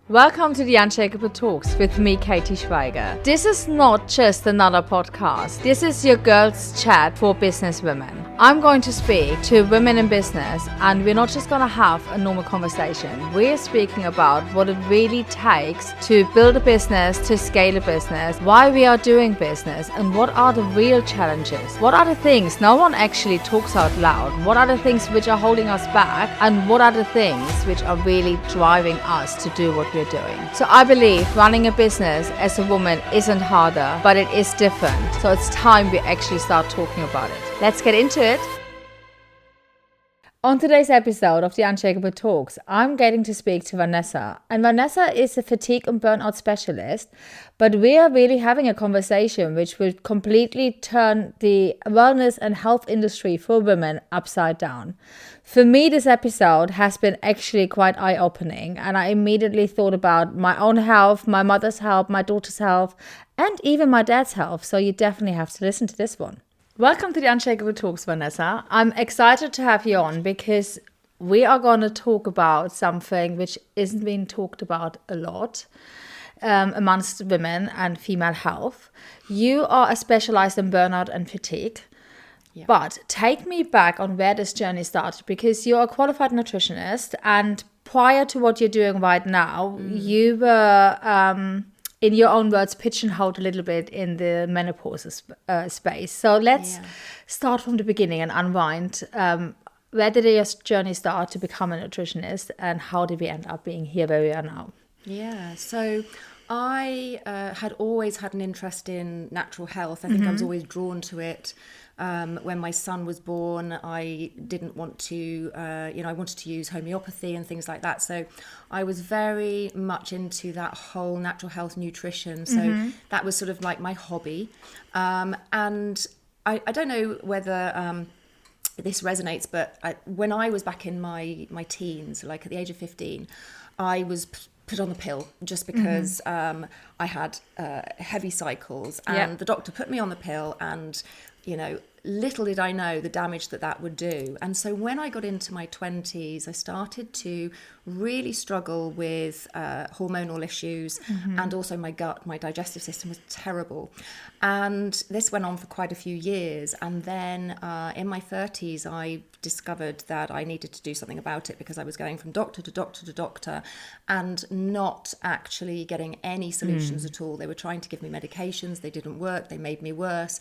Welcome to the Unshakeable Talks with me, Katy Schweiger. This is not just another podcast. This is your girls' chat for business women. I'm going to speak to women in business, and we're not just going to have a normal conversation. We're speaking about what it really takes to build a business, to scale a business, why we are doing business, and what are the real challenges. What are the things no one actually talks out loud? What are the things which are holding us back? And what are the things which are really driving us to do what we're doing? So I believe running a business as a woman isn't harder, but it is different. So it's time we actually start talking about it. Let's get into it. On today's episode of the Unshakeable Talks, I'm getting to speak to Vanessa. And Vanessa is a fatigue and burnout specialist, but we are really having a conversation which will completely turn the wellness and health industry for women upside down. For me, this episode has been actually quite eye-opening, and I immediately thought about my own health, my mother's health, my daughter's health, and even my dad's health. So you definitely have to listen to this one. Welcome to the Unshakeable Talks, Vanessa. I'm excited to have you on because we are going to talk about something which isn't being talked about a lot amongst women and female health. You are specialized in burnout and fatigue. Yeah. But take me back on where this journey started, because you're a qualified nutritionist, and prior to what you're doing right now, you were... in your own words, pigeonholed a little bit in the menopause space. So let's start from the beginning and unwind. Where did your journey start to become a nutritionist, and how did we end up being here where we are now? Yeah, so I had always had an interest in natural health. I think I was always drawn to it. When my son was born, I didn't want to, I wanted to use homeopathy and things like that. So I was very much into that whole natural health nutrition. So that was sort of like my hobby. And I don't know whether this resonates, but when I was back in my teens, like at the age of 15, I was put on the pill just because I had heavy cycles, and the doctor put me on the pill, and little did I know the damage that would do. And so when I got into my 20s, I started to really struggle with hormonal issues, and also my gut, my digestive system was terrible. And this went on for quite a few years. And then in my 30s, I discovered that I needed to do something about it, because I was going from doctor to doctor to doctor and not actually getting any solutions at all. They were trying to give me medications. They didn't work. They made me worse.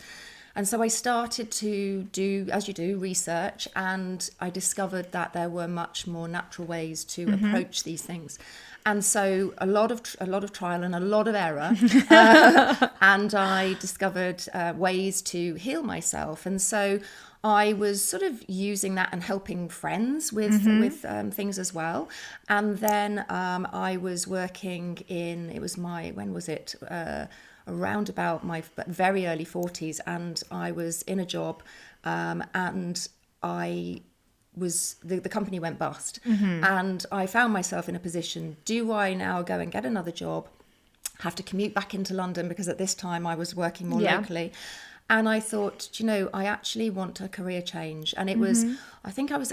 And so I started to do, as you do, research, and I discovered that there were much more natural ways to approach these things. And so a lot of trial and a lot of error, and I discovered ways to heal myself. And so I was sort of using that and helping friends with things as well. And then I was working in, around about my very early 40s, and I was in a job, and I was the company went bust, and I found myself in a position: do I now go and get another job, have to commute back into London, because at this time I was working more locally? And I thought, I actually want a career change. And it was, I think I was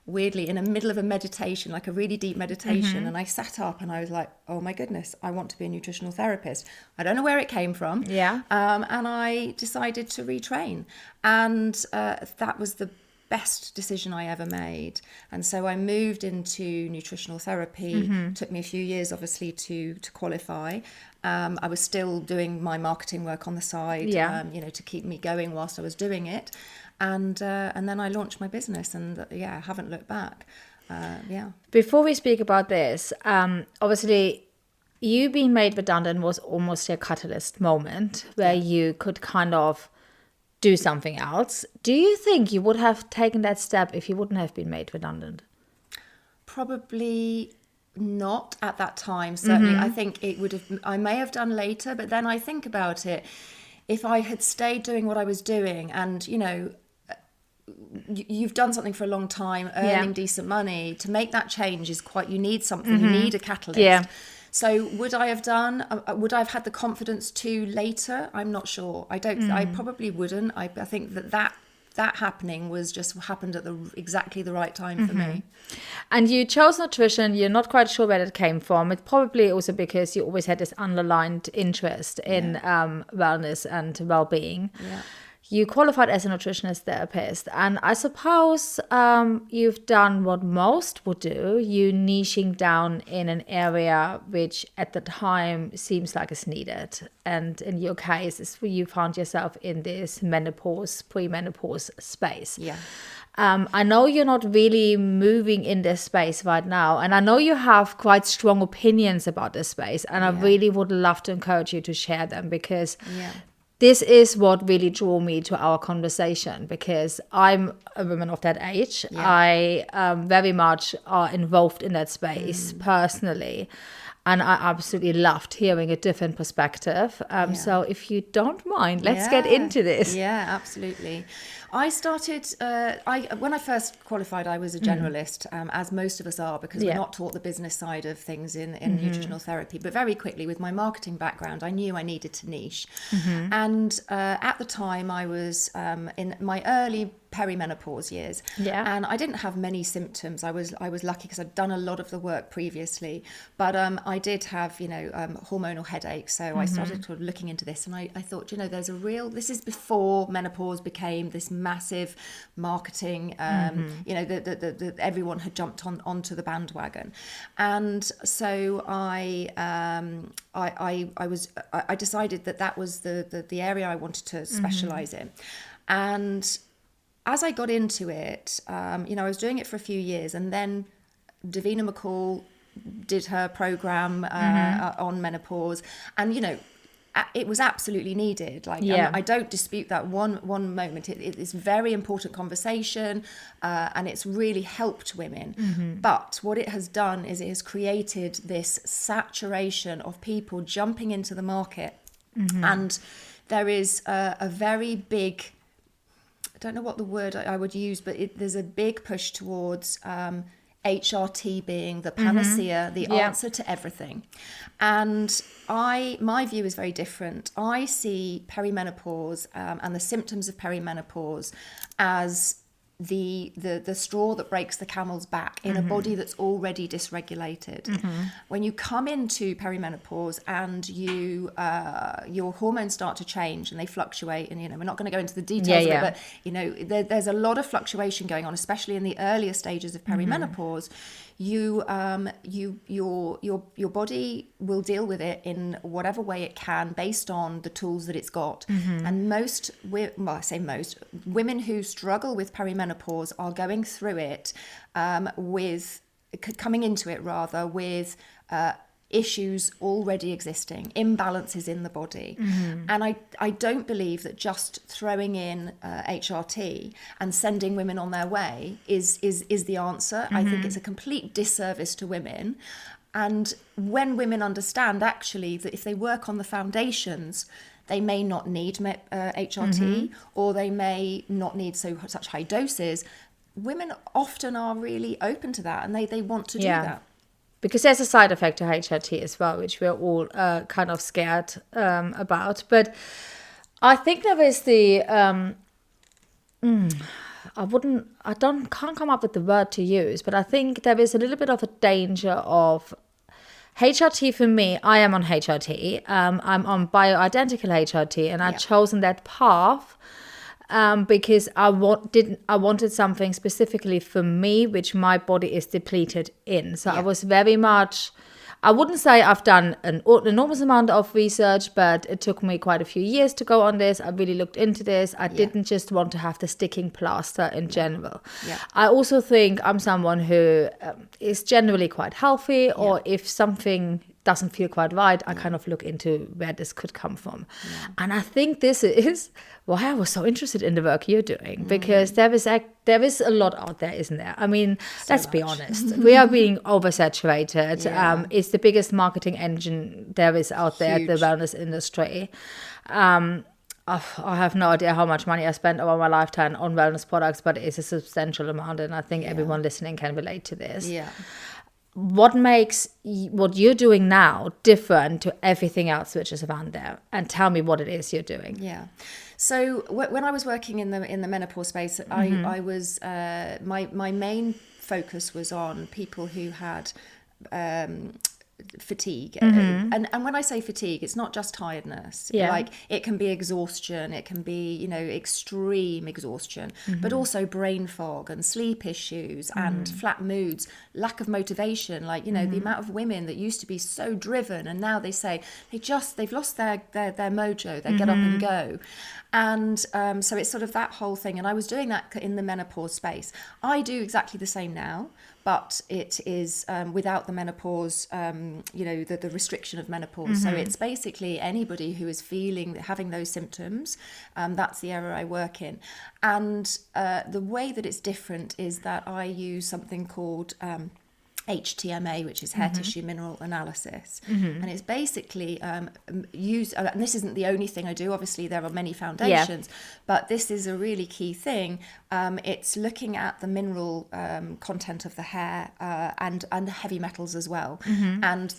weirdly in the middle of a meditation, like a really deep meditation. And I sat up and I was like, oh my goodness, I want to be a nutritional therapist. I don't know where it came from. And I decided to retrain. And that was the best decision I ever made. And so I moved into nutritional therapy. Took me a few years, obviously, to qualify. I was still doing my marketing work on the side, to keep me going whilst I was doing it. And then I launched my business, and I haven't looked back. Before we speak about this, obviously, you being made redundant was almost a catalyst moment where you could kind of do something else. Do you think you would have taken that step if you wouldn't have been made redundant? Probably not at that time. Certainly, I think I may have done later, but then I think about it. If I had stayed doing what I was doing, and you've done something for a long time, earning decent money, to make that change is you need something, you need a catalyst. So would I have had the confidence to later? I'm not sure. I probably wouldn't. I think that that happening was just happened at exactly the right time for me. And you chose nutrition. You're not quite sure where it came from. It's probably also because you always had this underlined interest in wellness and well-being. Yeah. You qualified as a nutritionist therapist, and I suppose you've done what most would do. You niching down in an area which at the time seems like it's needed. And in your case, is where you found yourself in this menopause, pre-menopause space. Yeah. I know you're not really moving in this space right now, and I know you have quite strong opinions about this space, and I really would love to encourage you to share them, because this is what really drew me to our conversation, because I'm a woman of that age. I very much are involved in that space personally. And I absolutely loved hearing a different perspective. So if you don't mind, let's get into this. Yeah, absolutely. I started, when I first qualified, I was a generalist, as most of us are, because we're not taught the business side of things in nutritional therapy. But very quickly, with my marketing background, I knew I needed to niche. And at the time, I was in my early perimenopause years, and I didn't have many symptoms. I was lucky because I'd done a lot of the work previously, but I did have hormonal headaches. So I started sort of looking into this, and I thought, there's this is before menopause became this massive marketing, everyone had jumped onto the bandwagon. And so I decided that was the area I wanted to specialize in. And as I got into it, I was doing it for a few years, and then Davina McCall did her program on menopause, and it was absolutely needed. I don't dispute that one moment. It is very important conversation, and it's really helped women. But what it has done is it has created this saturation of people jumping into the market, and there is a very big, I don't know what the word I would use, but there's a big push towards HRT being the panacea, the answer to everything. And my view is very different. I see perimenopause and the symptoms of perimenopause as the straw that breaks the camel's back in a body that's already dysregulated. When you come into perimenopause and your hormones start to change and they fluctuate, and we're not going to go into the details of it, but there's a lot of fluctuation going on, especially in the earlier stages of perimenopause. Your body will deal with it in whatever way it can based on the tools that it's got. And women who struggle with perimenopause are going through it coming into it with issues already existing, imbalances in the body. And I don't believe that just throwing in HRT and sending women on their way is the answer. I think it's a complete disservice to women. And when women understand actually that if they work on the foundations, they may not need HRT, or they may not need such high doses, women often are really open to that, and they want to do that. Because there's a side effect to HRT as well, which we're all kind of scared about. But I think there is can't come up with the word to use, but I think there is a little bit of a danger of HRT. For me, I am on HRT. I'm on bioidentical HRT, and I've chosen that path because I wanted something specifically for me, which my body is depleted in. So I was very much, I wouldn't say I've done an enormous amount of research, but it took me quite a few years to go on this. I really looked into this. I didn't just want to have the sticking plaster in general. I also think I'm someone who is generally quite healthy, or if something doesn't feel quite right, I kind of look into where this could come from. And I think this is why I was so interested in the work you're doing, because there is a lot out there, isn't there? I mean, let's be honest. We are being oversaturated. It's the biggest marketing engine there is out there, the wellness industry. I have no idea how much money I spent over my lifetime on wellness products, but it's a substantial amount, and I think everyone listening can relate to this. what makes what you're doing now different to everything else which is around there? And tell me what it is you're doing. Yeah. So when I was working in the menopause space, I was my main focus was on people who had fatigue, and when I say fatigue, it's not just tiredness. Like it can be exhaustion, it can be extreme exhaustion, but also brain fog and sleep issues and flat moods, lack of motivation. Like the amount of women that used to be so driven, and now they say they've lost their mojo, they get up and go. And so it's sort of that whole thing. And I was doing that in the menopause space. I do exactly the same now, but it is without the menopause, the restriction of menopause. So it's basically anybody who is having those symptoms. That's the area I work in. And the way that it's different is that I use something called HTMA, which is hair tissue mineral analysis, and it's basically used. And this isn't the only thing I do. Obviously, there are many foundations, but this is a really key thing. It's looking at the mineral content of the hair and the heavy metals as well, and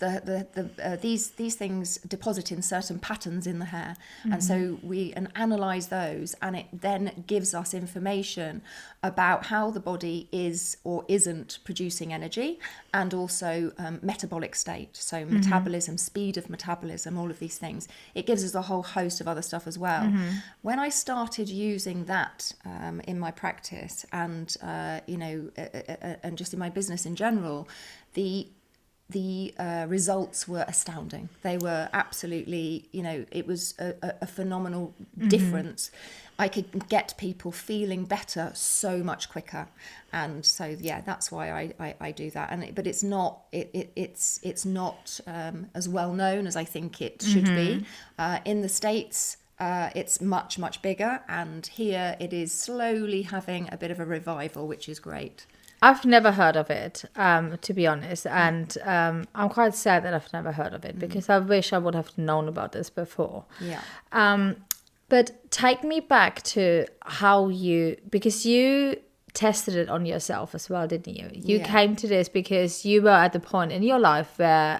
these things deposit in certain patterns in the hair, and so we analyze those, and it then gives us information about how the body is or isn't producing energy, and also metabolic state, so metabolism, speed of metabolism, all of these things. It gives us a whole host of other stuff as well. When I started using that in my practice and and just in my business in general, the results were astounding. They were absolutely, it was a phenomenal difference. I could get people feeling better so much quicker, and so that's why I do that. But it's not it's not as well known as I think it should be. In the States, it's much bigger, and here it is slowly having a bit of a revival, which is great. I've never heard of it, to be honest, and I'm quite sad that I've never heard of it, because I wish I would have known about this before. But take me back to because you tested it on yourself as well, didn't you? You came to this because you were at the point in your life where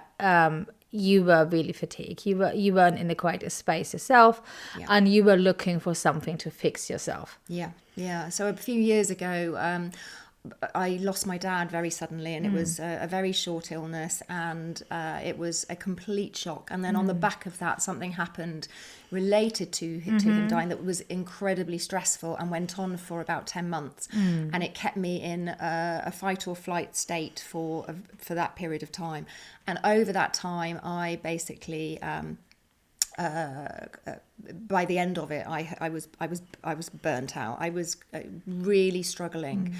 you were really fatigued. You weren't in the quietest space yourself, and you were looking for something to fix yourself. So a few years ago, I lost my dad very suddenly, and it was a very short illness, and it was a complete shock. And then on the back of that, something happened related to him dying that was incredibly stressful and went on for about 10 months. And it kept me in a fight or flight state for that period of time. And over that time, I basically by the end of it, I was burnt out. I was really struggling.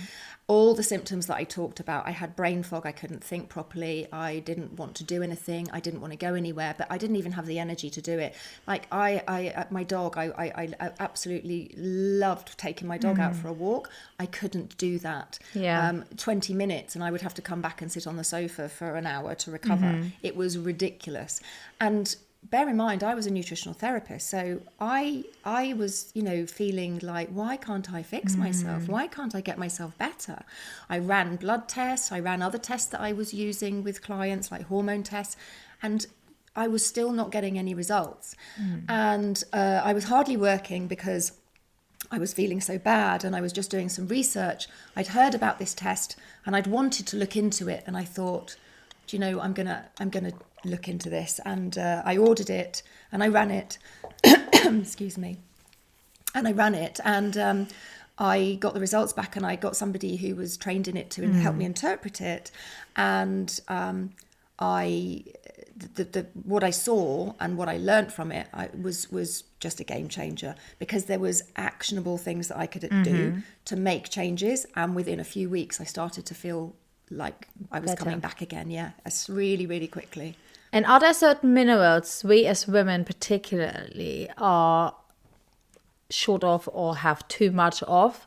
All the symptoms that I talked about, I had brain fog. I couldn't think properly. I didn't want to do anything. I didn't want to go anywhere, but I didn't even have the energy to do it. Like my dog, I absolutely loved taking my dog out for a walk. I couldn't do that. 20 minutes, and I would have to come back and sit on the sofa for an hour to recover. It was ridiculous. And bear in mind, I was a nutritional therapist, so I was, feeling like, why can't I fix myself? Why can't I get myself better? I ran blood tests, I ran other tests that I was using with clients, like hormone tests, and I was still not getting any results. And I was hardly working because I was feeling so bad, and I was just doing some research. I'd heard about this test, and I'd wanted to look into it, and I thought, I'm gonna look into this, and I ordered it and I ran it. Excuse me. And I ran it, and I got the results back, and I got somebody who was trained in it to help me interpret it. And what I saw and what I learned from it was just a game changer, because there was actionable things that I could do to make changes, and within a few weeks I started to feel like I was coming back again. It's really, really quickly. And are there certain minerals we as women particularly are short of or have too much of?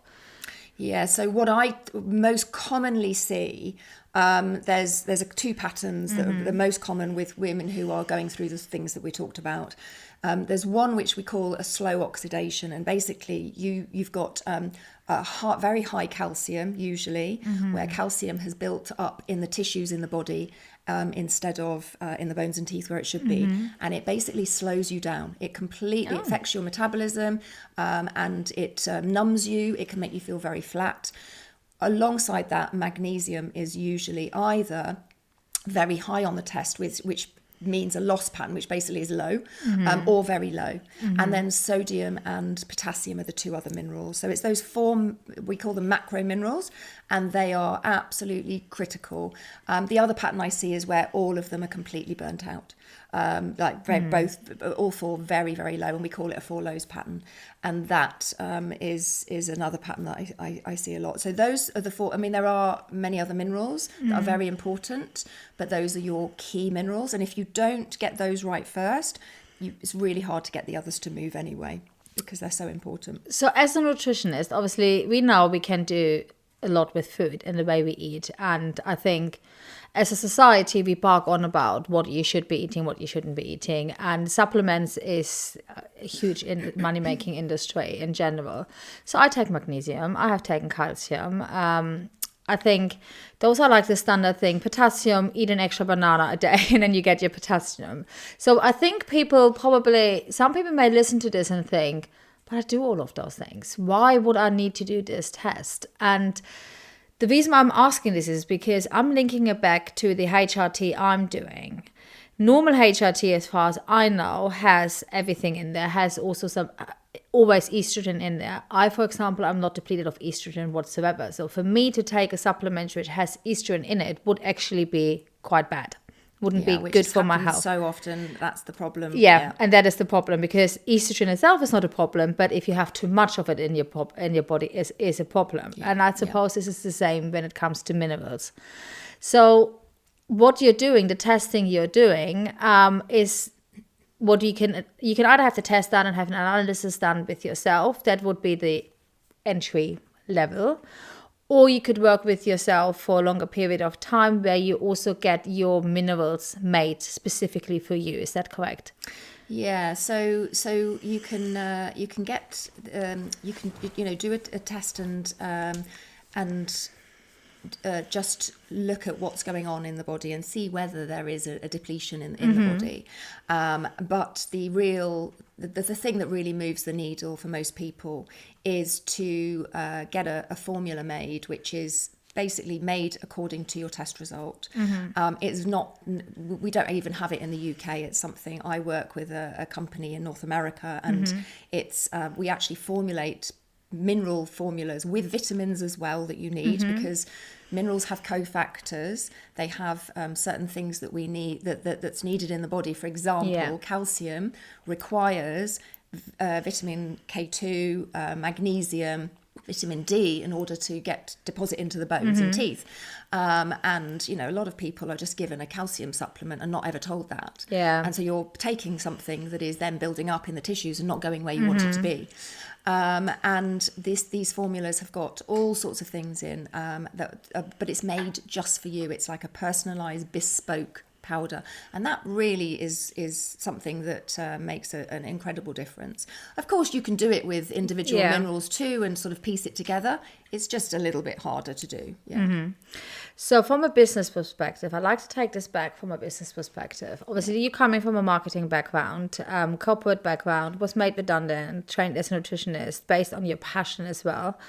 So what I most commonly see There's two patterns that are the most common with women who are going through the things that we talked about. There's one which we call a slow oxidation, and basically you've got very high calcium usually, where calcium has built up in the tissues in the body instead of in the bones and teeth where it should be, and it basically slows you down. It completely affects your metabolism, and it numbs you. It can make you feel very flat. Alongside that, magnesium is usually either very high on the test, which means a loss pattern, which basically is low, or very low. And then sodium and potassium are the two other minerals. So it's those four, we call them macro minerals, and they are absolutely critical. The other pattern I see is where all of them are completely burnt out. All four very, very low, and we call it a four lows pattern. And that is another pattern that I see a lot. So those are the four. I mean, there are many other minerals that are very important, but those are your key minerals. And if you don't get those right first, it's really hard to get the others to move anyway, because they're so important. So as a nutritionist, obviously we know we can do a lot with food and the way we eat. And I think as a society, we bark on about what you should be eating, what you shouldn't be eating. And supplements is a huge money-making industry in general. So I take magnesium. I have taken calcium. I think those are like the standard thing. Potassium, eat an extra banana a day and then you get your potassium. So I think some people may listen to this and think, but I do all of those things. Why would I need to do this test? And the reason I'm asking this is because I'm linking it back to the HRT I'm doing. Normal HRT, as far as I know, has everything in there, has also always estrogen in there. I, for example, I'm not depleted of estrogen whatsoever. So for me to take a supplement which has estrogen in it would actually be quite bad. Wouldn't be good for my health. So often that's the problem. Yeah, and that is the problem, because estrogen itself is not a problem, but if you have too much of it in your body is a problem. Yeah, and I suppose this is the same when it comes to minerals. So what you're doing, the testing you're doing, is what you can either have the test done and have an analysis done with yourself. That would be the entry level. Or you could work with yourself for a longer period of time where you also get your minerals made specifically for you. Is that correct? Yeah. So you can get do a test and just look at what's going on in the body and see whether there is a depletion in the body. But the thing that really moves the needle for most people is to get a formula made, which is basically made according to your test result. It's not, we don't even have it in the UK. It's something, I work with a company in North America, and it's we actually formulate mineral formulas with vitamins as well that you need, because minerals have cofactors. They have certain things that we need that's needed in the body. For example, calcium requires vitamin K2, magnesium, vitamin D in order to deposit into the bones and teeth. And a lot of people are just given a calcium supplement and not ever told that. And so you're taking something that is then building up in the tissues and not going where you want it to be. And these formulas have got all sorts of things in, but it's made just for you. It's like a personalized, bespoke powder, and that really is something that makes an incredible difference. Of course, you can do it with individual minerals too and sort of piece it together. It's just a little bit harder to do. So from a business perspective, I'd like to take this back from a business perspective. Obviously, you coming from a marketing background, corporate background, was made redundant, trained as a nutritionist based on your passion as well.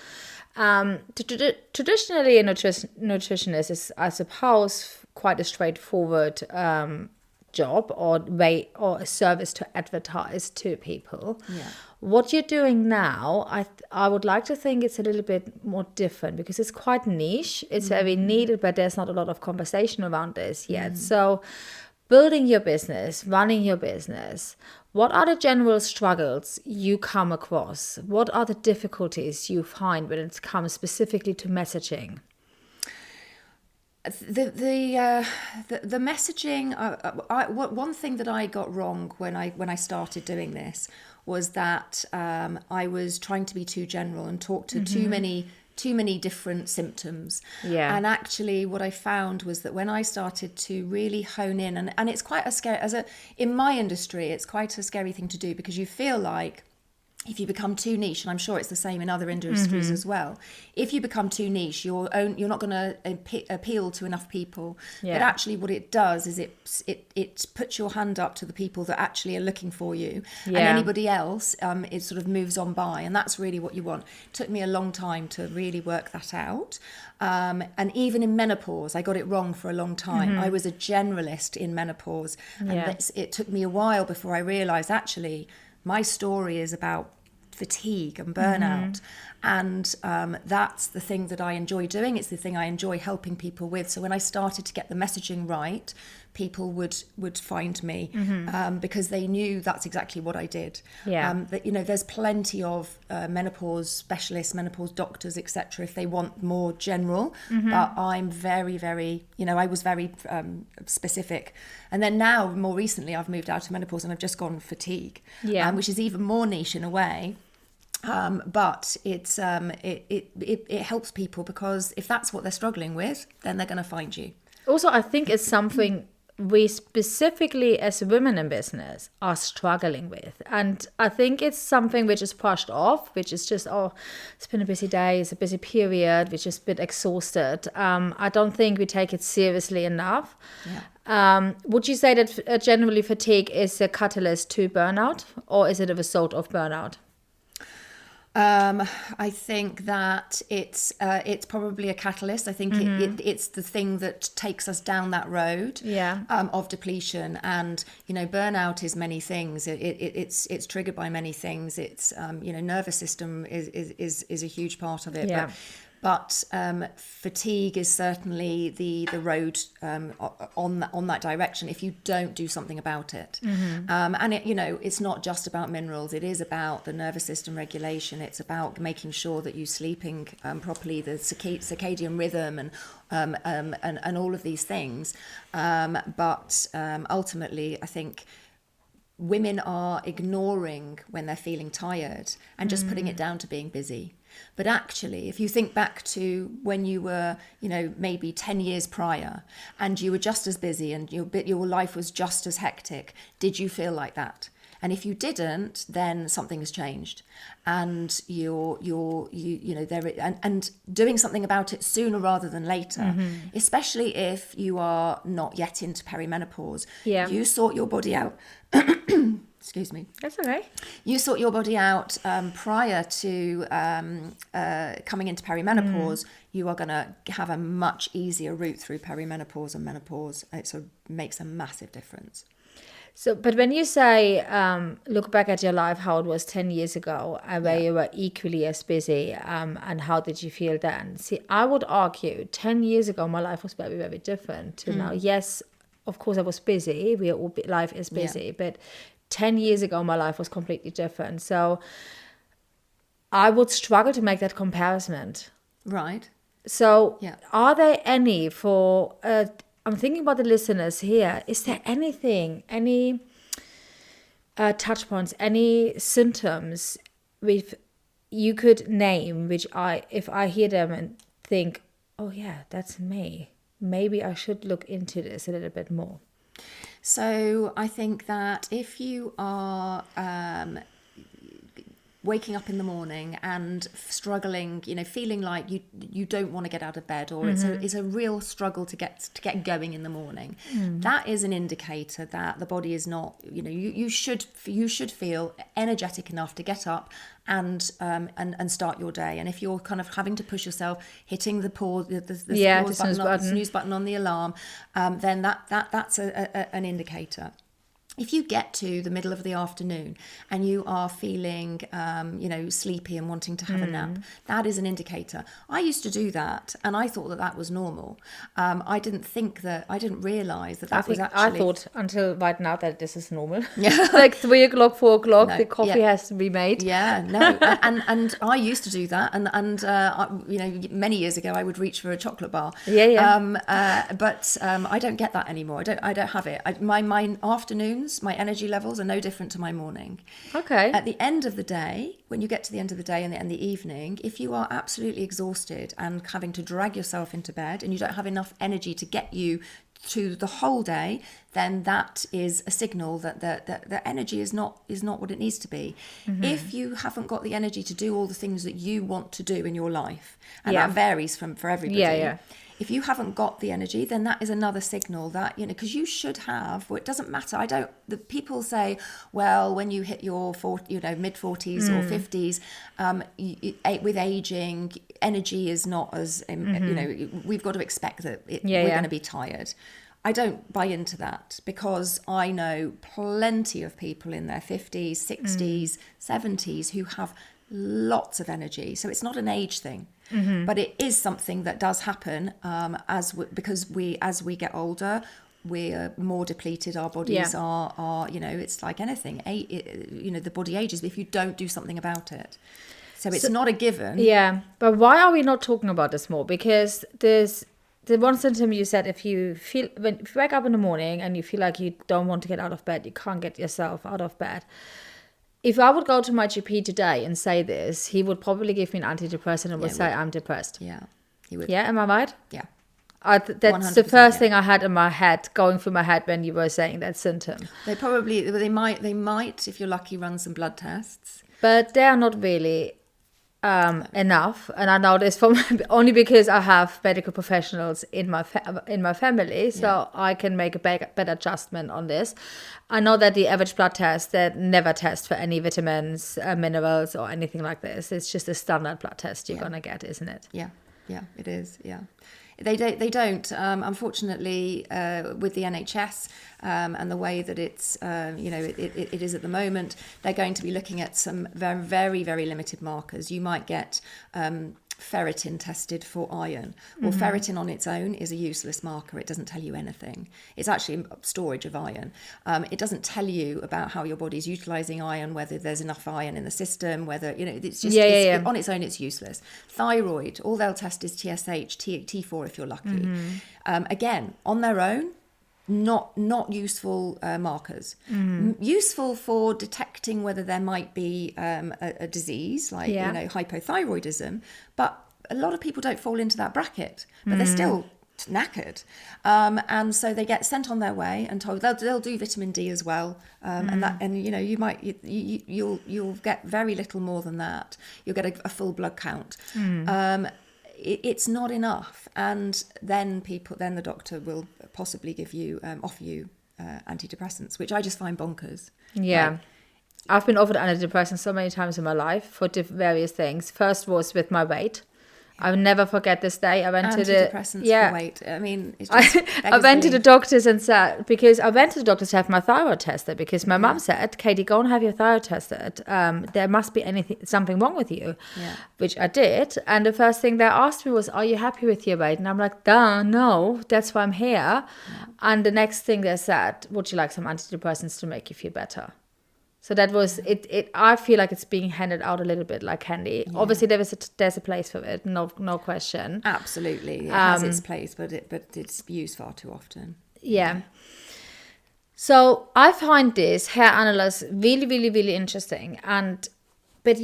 Traditionally, a nutritionist is, I suppose, quite a straightforward job or way or a service to advertise to people. What you're doing now, I would like to think it's a little bit more different, because it's quite niche. It's very needed, but there's not a lot of conversation around this yet. So building your business, running your business, what are the general struggles you come across? What are the difficulties you find when it comes specifically to messaging? The messaging. One thing that I got wrong when I started doing this was that I was trying to be too general and talk to too many too many different symptoms. Yeah. And actually what I found was that when I started to really hone in, and it's quite a scary, in my industry, it's quite a scary thing to do, because you feel like if you become too niche, and I'm sure it's the same in other industries as well, if you become too niche, you're not going to appeal to enough people. Yeah. But actually what it does is it puts your hand up to the people that actually are looking for you. Yeah. And anybody else, it sort of moves on by. And that's really what you want. It took me a long time to really work that out. And even in menopause, I got it wrong for a long time. I was a generalist in menopause. And it took me a while before I realised, actually, my story is about fatigue and burnout. And that's the thing that I enjoy doing. It's the thing I enjoy helping people with. So when I started to get the messaging right, people would find me because they knew that's exactly what I did. That, you know, there's plenty of menopause specialists, menopause doctors, etc., if they want more general. But I'm very, very, you know, I was very specific. And then now, more recently, I've moved out of menopause and I've just gone fatigue, which is even more niche in a way. But it's it helps people, because if that's what they're struggling with, then they're going to find you. Also, I think it's something we specifically as women in business are struggling with. And I think it's something which is pushed off, which is just, oh, it's been a busy day, it's a busy period, we're just a bit exhausted. I don't think we take it seriously enough. Would you say that generally fatigue is a catalyst to burnout, or is it a result of burnout? I think that it's probably a catalyst. I think it's the thing that takes us down that road of depletion. And, you know, burnout is many things. It's triggered by many things. It's you know, nervous system is a huge part of it. But fatigue is certainly the road on that direction if you don't do something about it. And it, you know, it's not just about minerals. It is about the nervous system regulation. It's about making sure that you're sleeping properly, the circadian rhythm, and all of these things. But ultimately, I think women are ignoring when they're feeling tired and just putting it down to being busy. But actually, if you think back to when you were, you know, maybe 10 years prior, and you were just as busy and your life was just as hectic, did you feel like that? And if you didn't, then something has changed, and you know, there, and doing something about it sooner rather than later, especially if you are not yet into perimenopause. You sort your body out. Excuse me. That's okay. You sort your body out prior to coming into perimenopause. You are going to have a much easier route through perimenopause and menopause. It sort of makes a massive difference. So, but when you say, look back at your life, how it was 10 years ago, where you were equally as busy, and how did you feel then? See, I would argue 10 years ago, my life was very, very different to now. Yes, of course I was busy. Life is busy, but 10 years ago, my life was completely different. So I would struggle to make that comparison. Right. So are there any I'm thinking about the listeners here. Is there anything, any touch points, any symptoms you could name, which if I hear them and think, oh yeah, that's me, maybe I should look into this a little bit more? So I think that if you are waking up in the morning and struggling, you know, feeling like you don't want to get out of bed, or it's a real struggle to get going in the morning, that is an indicator that the body is not, you know, you should feel energetic enough to get up and start your day. And if you're kind of having to push yourself, hitting the pause, the snooze button on the alarm, then that's an indicator. If you get to the middle of the afternoon and you are feeling, you know, sleepy and wanting to have a nap, that is an indicator. I used to do that, and I thought that was normal. I didn't realise that was actually... I thought until right now that this is normal. Like 3 o'clock, 4 o'clock, the coffee has to be made. And I used to do that, and you know, many years ago I would reach for a chocolate bar. But I don't get that anymore. I don't have it. My afternoons afternoons, my energy levels are no different to my morning. Okay. At the end of the day, when you get to the end of the day and the evening, if you are absolutely exhausted and having to drag yourself into bed and you don't have enough energy to get you to the whole day, then that is a signal that the energy is not what it needs to be. If you haven't got the energy to do all the things that you want to do in your life, and that varies for everybody. If you haven't got the energy, then that is another signal that, because you should have, well, it doesn't matter. The people say, well, when you hit your mid 40s or 50s, with aging, energy is not as, we've got to expect that we're going to be tired. I don't buy into that, because I know plenty of people in their 50s, 60s, 70s who have lots of energy. So it's not an age thing. But it is something that does happen because as we get older, we're more depleted. Our bodies are it's like anything. The body ages if you don't do something about it. So it's not a given. Yeah, but why are we not talking about this more? Because there's the one sentence you said, if you wake up in the morning and you feel like you don't want to get out of bed, you can't get yourself out of bed. If I would go to my GP today and say this, he would probably give me an antidepressant and would say I'm depressed. Yeah, he would. Yeah, am I right? Yeah. That's the first thing I had in my head, going through my head when you were saying that symptom. They might, if you're lucky, run some blood tests. But they are not really enough, and I know this from only because I have medical professionals in my family, so I can make a better adjustment on this. I know that the average blood test, that never test for any vitamins, minerals, or anything like this. It's just a standard blood test you're gonna get, isn't it? Yeah, it is. Yeah. They don't, unfortunately, with the NHS and the way that it's, it is at the moment, they're going to be looking at some very, very, very limited markers. You might get ferritin tested for iron. Well, ferritin on its own is a useless marker. It doesn't tell you anything. It's actually storage of iron. It doesn't tell you about how your body's utilizing iron, whether there's enough iron in the system, whether, it's just, on its own, it's useless. Thyroid, all they'll test is TSH, T4 if you're lucky. Again, on their own, not useful markers. Useful for detecting whether there might be a disease like hypothyroidism, but a lot of people don't fall into that bracket, but they're still knackered, and so they get sent on their way and told they'll do vitamin D as well, you'll get very little more than that. You'll get a full blood count. It's not enough, and then the doctor will possibly offer you antidepressants, which I just find bonkers. I've been offered antidepressants so many times in my life for various things. First was with my weight. I'll never forget this day. I went to the for weight. I mean, it's just I went to the doctors and said, because I went to the doctors to have my thyroid tested, because my mum said, Katy, go and have your thyroid tested. There must be something wrong with you, which I did. And the first thing they asked me was, are you happy with your weight? And I'm like, duh, no, that's why I'm here. And the next thing they said, would you like some antidepressants to make you feel better? So that was it. I feel like it's being handed out a little bit like candy. Obviously, there's a place for it, no question. Absolutely, it has its place, but it's used far too often. Yeah. So I find this hair analysis really, really, really interesting. But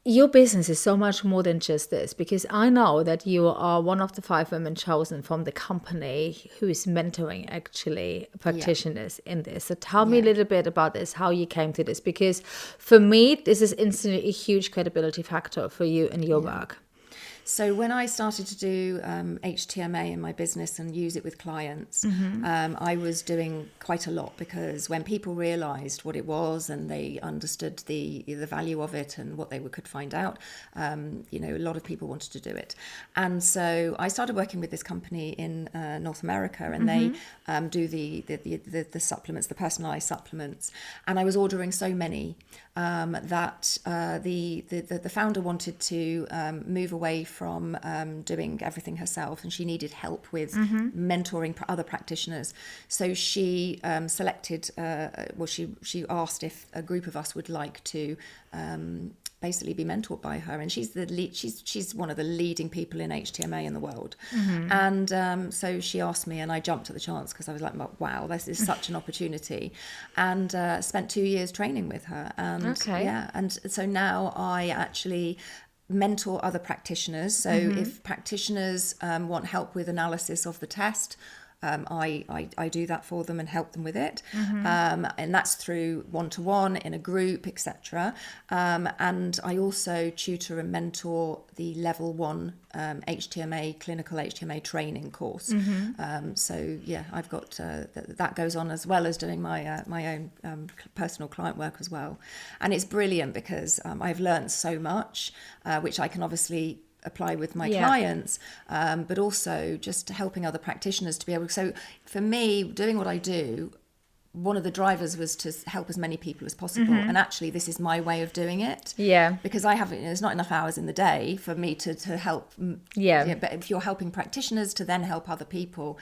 your business is so much more than just this, because I know that you are one of the 5 women chosen from the company who is mentoring actually practitioners in this. So tell me a little bit about this, how you came to this, because for me, this is instantly a huge credibility factor for you and your work. So when I started to do HTMA in my business and use it with clients, I was doing quite a lot, because when people realised what it was and they understood the value of it and what they could find out, a lot of people wanted to do it. And so I started working with this company in North America, and they do the supplements, the personalised supplements. And I was ordering so many that the founder wanted to move away from doing everything herself, and she needed help with mentoring other practitioners. So she selected, she asked if a group of us would like to basically be mentored by her, and she's one of the leading people in HTMA in the world. And so she asked me, and I jumped at the chance because I was like, wow, this is such an opportunity, and spent 2 years training with her. And and so now I actually mentor other practitioners. So if practitioners want help with analysis of the test, I do that for them and help them with it, and that's through one-to-one, in a group, etc. And I also tutor and mentor the level 1 HTMA clinical HTMA training course. So yeah, I've got that goes on as well as doing my own personal client work as well, and it's brilliant because I've learned so much, which I can obviously apply with my clients, but also just helping other practitioners to be able. So for me, doing what I do, one of the drivers was to help as many people as possible, and actually this is my way of doing it, because there's not enough hours in the day for me to help, but if you're helping practitioners to then help other people,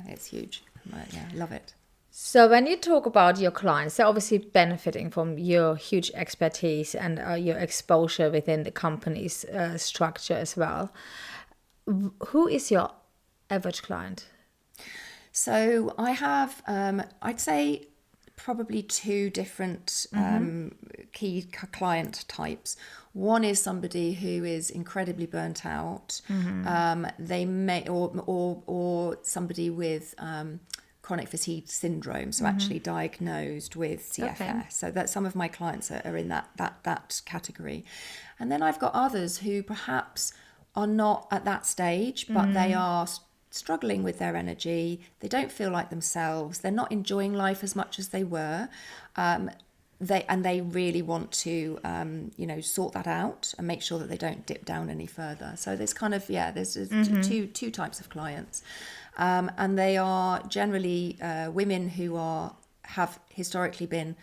it's huge. I love it. So when you talk about your clients, they're obviously benefiting from your huge expertise and your exposure within the company's structure as well. Who is your average client? So I have, I'd say, probably 2 different key client types. One is somebody who is incredibly burnt out. They may, or somebody with chronic fatigue syndrome, so actually diagnosed with CFS. So that some of my clients are in that category. And then I've got others who perhaps are not at that stage, but they are struggling with their energy. They don't feel like themselves. They're not enjoying life as much as they were. They really want to, sort that out and make sure that they don't dip down any further. So there's kind of, there's two types of clients. And they are generally women who have historically been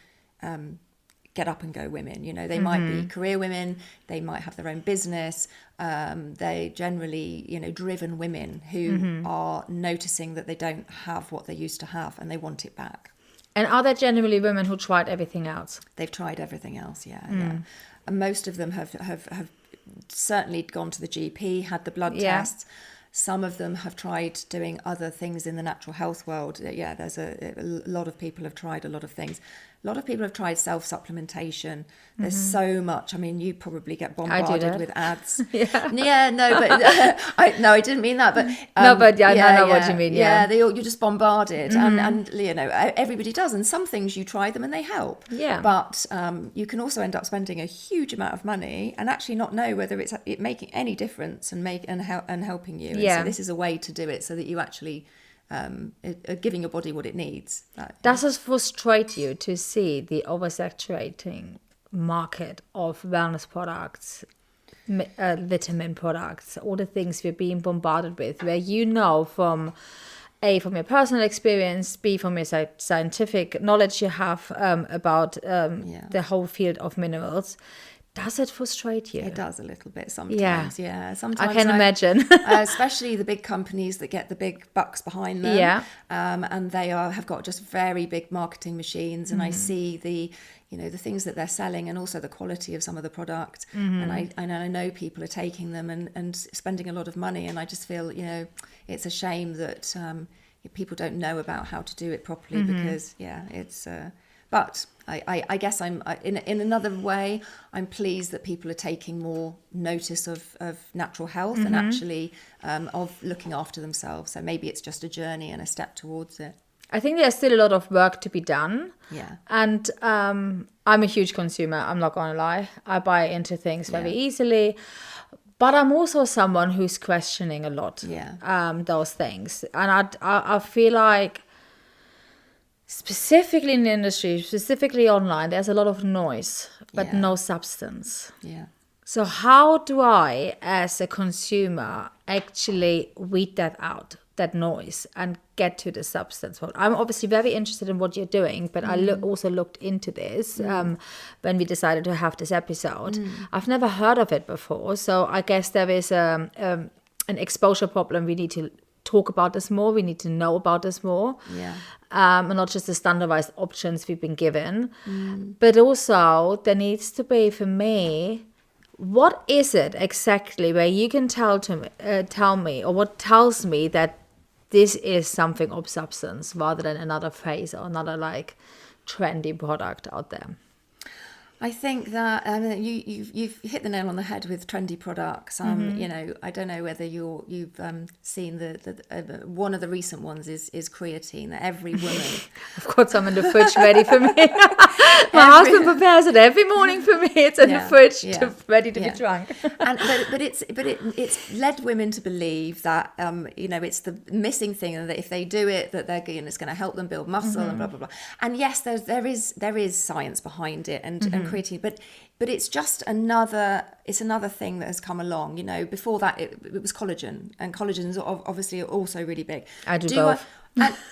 get up and go women. They might be career women, they might have their own business. They generally, driven women who are noticing that they don't have what they used to have and they want it back. And are there generally women who tried everything else? They've tried everything else, yeah. And most of them have certainly gone to the GP, had the blood tests. Some of them have tried doing other things in the natural health world. There's a lot of people have tried a lot of things. A lot of people have tried self-supplementation. There's so much. I mean, you probably get bombarded with ads. I didn't mean that. But I know what you mean. You're just bombarded, and everybody does. And some things you try them and they help. But you can also end up spending a huge amount of money and actually not know whether it's making any difference and helping you. And so this is a way to do it so that you actually giving your body what it needs. Does it frustrate you to see the oversaturating market of wellness products, vitamin products, all the things we're being bombarded with, where from A, from your personal experience, B, from your scientific knowledge you have about the whole field of minerals? Does it frustrate you? It does a little bit sometimes. Sometimes I can imagine. Especially the big companies that get the big bucks behind them. And they have got just very big marketing machines. And I see the things that they're selling and also the quality of some of the product. And I know people are taking them and spending a lot of money. And I just feel, it's a shame that people don't know about how to do it properly because, it's... But I guess I'm in another way, I'm pleased that people are taking more notice of natural health and actually of looking after themselves. So maybe it's just a journey and a step towards it. I think there's still a lot of work to be done. Yeah. And I'm a huge consumer. I'm not going to lie. I buy into things very easily. But I'm also someone who's questioning a lot those things. And I feel like specifically in the industry, specifically online, there's a lot of noise, but no substance. Yeah. So how do I, as a consumer, actually weed that out, that noise, and get to the substance? Well, I'm obviously very interested in what you're doing, but I also looked into this when we decided to have this episode. I've never heard of it before, so I guess there is an exposure problem. We need to talk about this more. We need to know about this more. And not just the standardized options we've been given. But also there needs to be, for me, What is it exactly where you can tell me, or what tells me that this is something of substance rather than another phase or another like trendy product out there? I think that you've hit the nail on the head with trendy products. You know, I don't know whether you've seen the one of the recent ones is creatine. That every woman, I've got some in the fridge ready for me. My husband prepares it every morning for me. It's in the fridge, ready to be drunk. But it's led women to believe that you know, it's the missing thing, and that if they do it, that it's going to help them build muscle and blah blah blah. And yes, there is science behind it, and creatine, but it's just another thing that has come along. You know, before that it was collagen, and collagen is obviously also really big. I do both.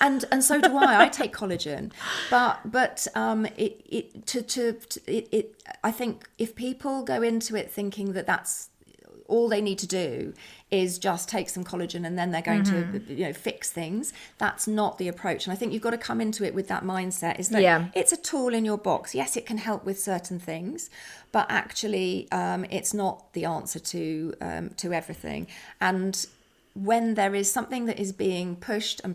And so do I. I take collagen, but I think if people go into it thinking that that's all they need to do is just take some collagen and then they're going to fix things, that's not the approach. And I think you've got to come into it with that mindset, is that it's a tool in your box. Yes, it can help with certain things, but actually it's not the answer to everything. And when there is something that is being pushed on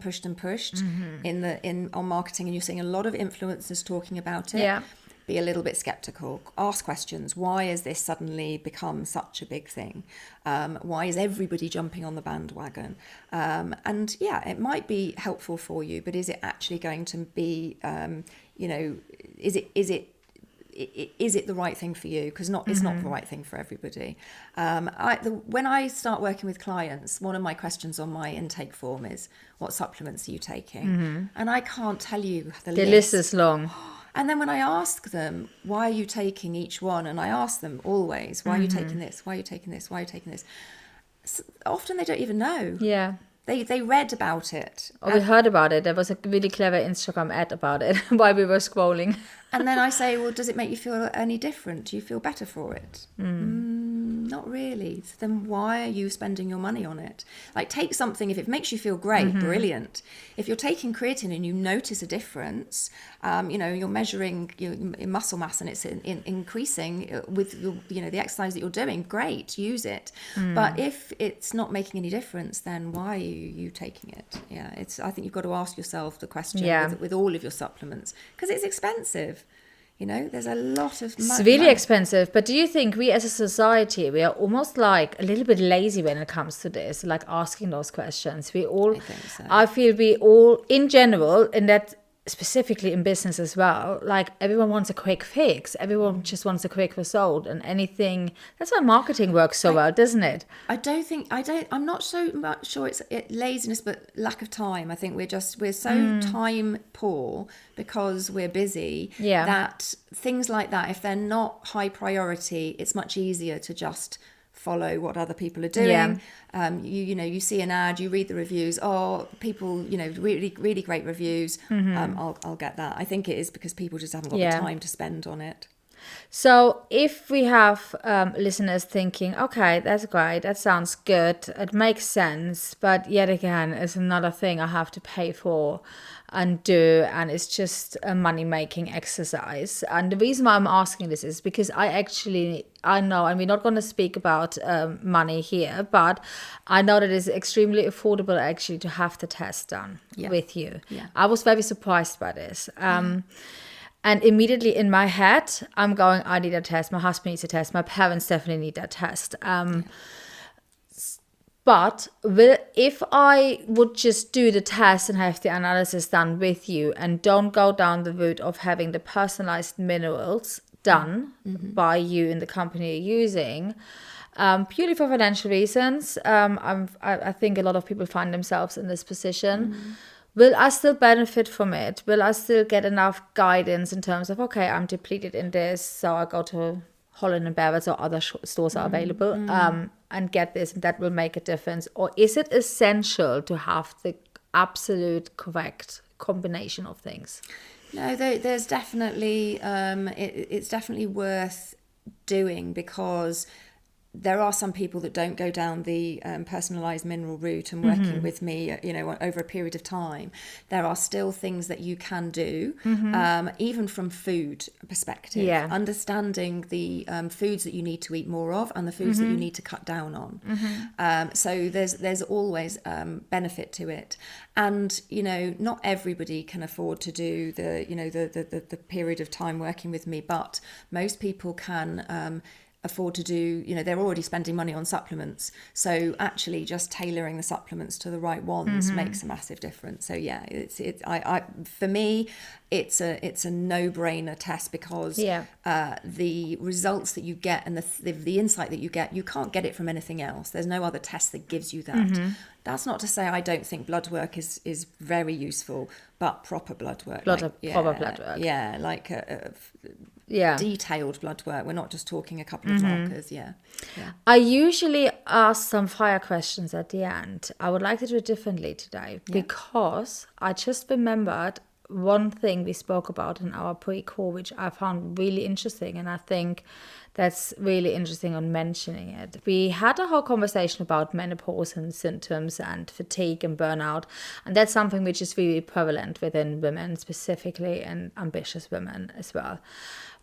marketing, and you're seeing a lot of influencers talking about it, be a little bit skeptical. Ask questions. Why has this suddenly become such a big thing? Why is everybody jumping on the bandwagon? And it might be helpful for you, but is it actually going to be, is it the right thing for you? Because it's not the right thing for everybody. When I start working with clients, one of my questions on my intake form is, what supplements are you taking? And I can't tell you the list. The list is long. And then when I ask them, why are you taking each one? And I ask them always, why are you taking this? Why are you taking this? Why are you taking this? Often they don't even know. Yeah. They read about it. Or we heard about it. There was a really clever Instagram ad about it while we were scrolling. And then I say, well, does it make you feel any different? Do you feel better for it? Not really. So then why are you spending your money on it? Like, take something, if it makes you feel great, brilliant. If you're taking creatine and you notice a difference, you're measuring your muscle mass and it's increasing with the exercise that you're doing, great, use it. But if it's not making any difference, then why are you taking it? I think you've got to ask yourself the question with all of your supplements, because it's expensive. There's a lot of money. It's really expensive. But do you think we as a society, we are almost like a little bit lazy when it comes to this, like asking those questions? I think so. I feel we all, in general, and that specifically in business as well, like everyone wants a quick fix. Everyone just wants a quick result, and anything. That's why marketing works so well, doesn't it? I'm not so much sure it's laziness, but lack of time. I think we're so time poor because we're busy that things like that, if they're not high priority, it's much easier to just follow what other people are doing. You see an ad, you read the reviews. Oh, people, really, really great reviews. I'll get that. I think it is because people just haven't got the time to spend on it. So if we have listeners thinking, okay, that's great, that sounds good, it makes sense, but yet again, it's another thing I have to pay for and do, and it's just a money-making exercise. And the reason why I'm asking this is because I know, and we're not going to speak about money here, but I know that it's extremely affordable actually to have the test done with you. I was very surprised by this. And immediately in my head, I'm going, I need a test. My husband needs a test. My parents definitely need that test. But if I would just do the test and have the analysis done with you and don't go down the route of having the personalized minerals done by you in the company you're using, purely for financial reasons, I think a lot of people find themselves in this position. Will I still benefit from it? Will I still get enough guidance in terms of, okay, I'm depleted in this, so I go to Holland & Barrett's or other stores are available and get this, and that will make a difference? Or is it essential to have the absolute correct combination of things? No, there's definitely, it's definitely worth doing, because there are some people that don't go down the personalized mineral route and working with me, over a period of time. There are still things that you can do, even from food perspective. Yeah. Understanding the foods that you need to eat more of and the foods that you need to cut down on. So there's always benefit to it. And, not everybody can afford to do the period of time working with me, but most people can afford to do, they're already spending money on supplements. So actually just tailoring the supplements to the right ones makes a massive difference. So yeah, for me, it's a no-brainer test, because the results that you get and the insight that you get, you can't get it from anything else. There's no other test that gives you that. That's not to say I don't think blood work is very useful, but proper blood work. Proper blood work. Yeah, like detailed blood work. We're not just talking a couple of markers. Yeah. I usually ask some fire questions at the end. I would like to do it differently today, because I just remembered one thing we spoke about in our pre-call, which I found really interesting, and I think that's really interesting on mentioning it. We had a whole conversation about menopause and symptoms and fatigue and burnout, and that's something which is really prevalent within women specifically, and ambitious women as well.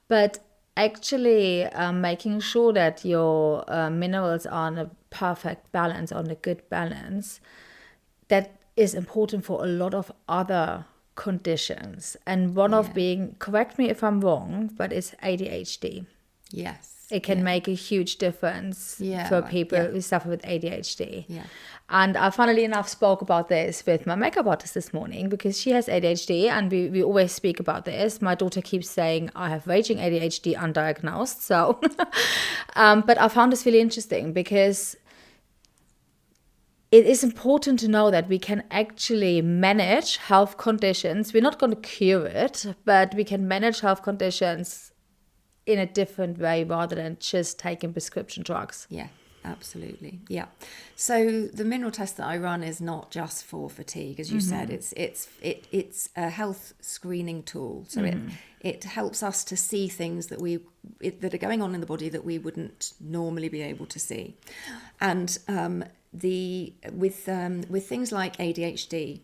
But actually making sure that your minerals are on a perfect balance, on a good balance, that is important for a lot of other conditions. And one of being, correct me if I'm wrong, but it's ADHD. Yes. It can make a huge difference for people who suffer with ADHD. Yeah. And I, funnily enough, spoke about this with my makeup artist this morning, because she has ADHD, and we always speak about this. My daughter keeps saying I have raging ADHD undiagnosed. So, but I found this really interesting, because it is important to know that we can actually manage health conditions. We're not going to cure it, but we can manage health conditions in a different way rather than just taking prescription drugs. Yeah, absolutely. Yeah. So the mineral test that I run is not just for fatigue, as you said. It's a health screening tool. So it helps us to see things that that are going on in the body that we wouldn't normally be able to see. And with things like ADHD,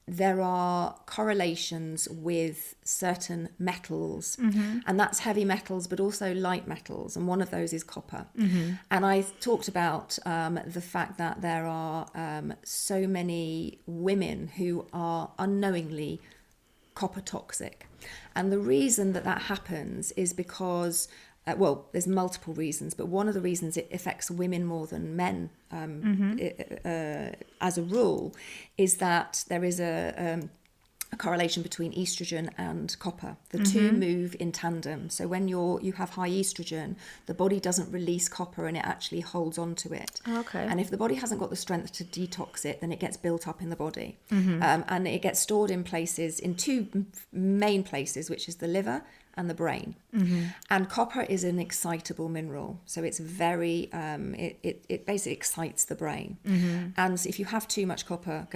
there are correlations with certain metals, and that's heavy metals, but also light metals, and one of those is copper. And I talked about the fact that there are so many women who are unknowingly copper toxic, and the reason that happens is because there's multiple reasons, but one of the reasons it affects women more than men, as a rule, is that there is a correlation between estrogen and copper. The two move in tandem. So when you have high estrogen, the body doesn't release copper, and it actually holds on to it. Okay. And if the body hasn't got the strength to detox it, then it gets built up in the body, and it gets stored in two main places, which is the liver and the brain. And copper is an excitable mineral, so it's very it basically excites the brain. And if you have too much copper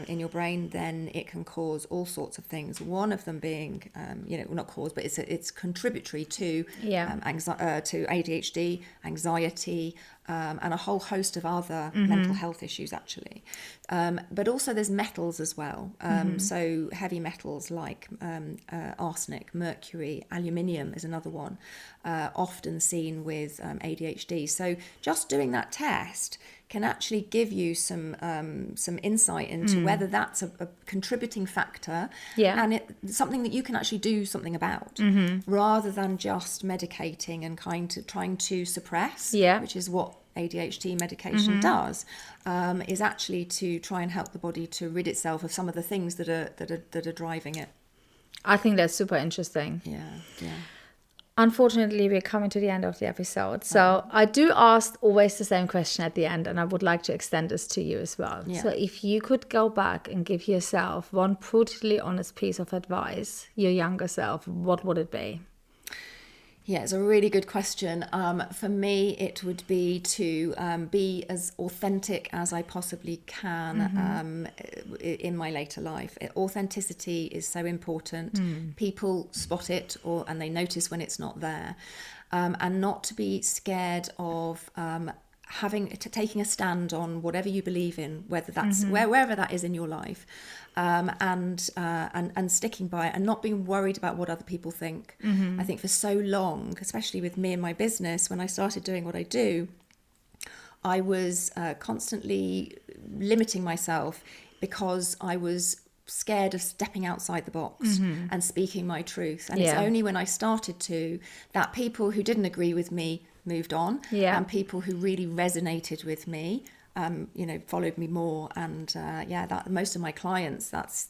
in your brain, then it can cause all sorts of things, one of them being not cause, but it's contributory to to ADHD, anxiety, and a whole host of other mental health issues, actually. But also there's metals as well. So heavy metals like arsenic, mercury, aluminium is another one, often seen with ADHD. So just doing that test can actually give you some insight into whether that's a contributing factor, and it's something that you can actually do something about, rather than just medicating and trying to suppress, which is what ADHD medication does, is actually to try and help the body to rid itself of some of the things that are driving it. I think that's super interesting. Yeah. Unfortunately, we're coming to the end of the episode. So I do ask always the same question at the end, and I would like to extend this to you as well. So if you could go back and give yourself one brutally honest piece of advice, your younger self, what would it be? Yeah, it's a really good question. For me, it would be to be as authentic as I possibly can in my later life. Authenticity is so important. People spot it and they notice when it's not there. and not to be scared of taking a stand on whatever you believe in, whether that's wherever that is in your life, and sticking by it and not being worried about what other people think. I think for so long, especially with me and my business, when I started doing what I do, I was constantly limiting myself because I was scared of stepping outside the box and speaking my truth. And it's only when I started to, that people who didn't agree with me moved on, and people who really resonated with me followed me more. And that most of my clients, that's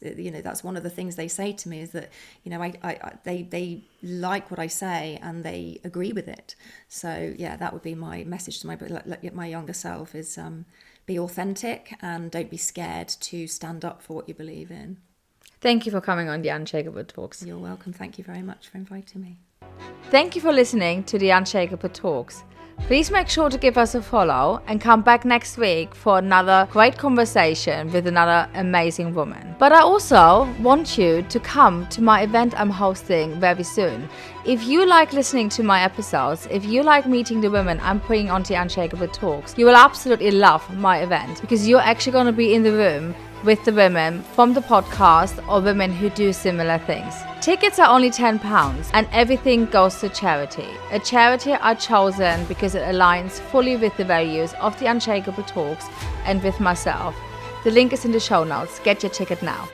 one of the things they say to me, is that they like what I say and they agree with it. So that would be my message to my younger self, is be authentic and don't be scared to stand up for what you believe in. Thank you for coming on the Unshakeable Talks. You're welcome. Thank you very much for inviting me. Thank you for listening to the Unshakeable Talks. Please make sure to give us a follow and come back next week for another great conversation with another amazing woman. But I also want you to come to my event I'm hosting very soon. If you like listening to my episodes, if you like meeting the women I'm putting on the Unshakeable Talks, you will absolutely love my event, because you're actually going to be in the room with the women from the podcast or women who do similar things. Tickets are only £10 and everything goes to charity. A charity I chosen because it aligns fully with the values of the Unshakeable Talks and with myself. The link is in the show notes. Get your ticket now.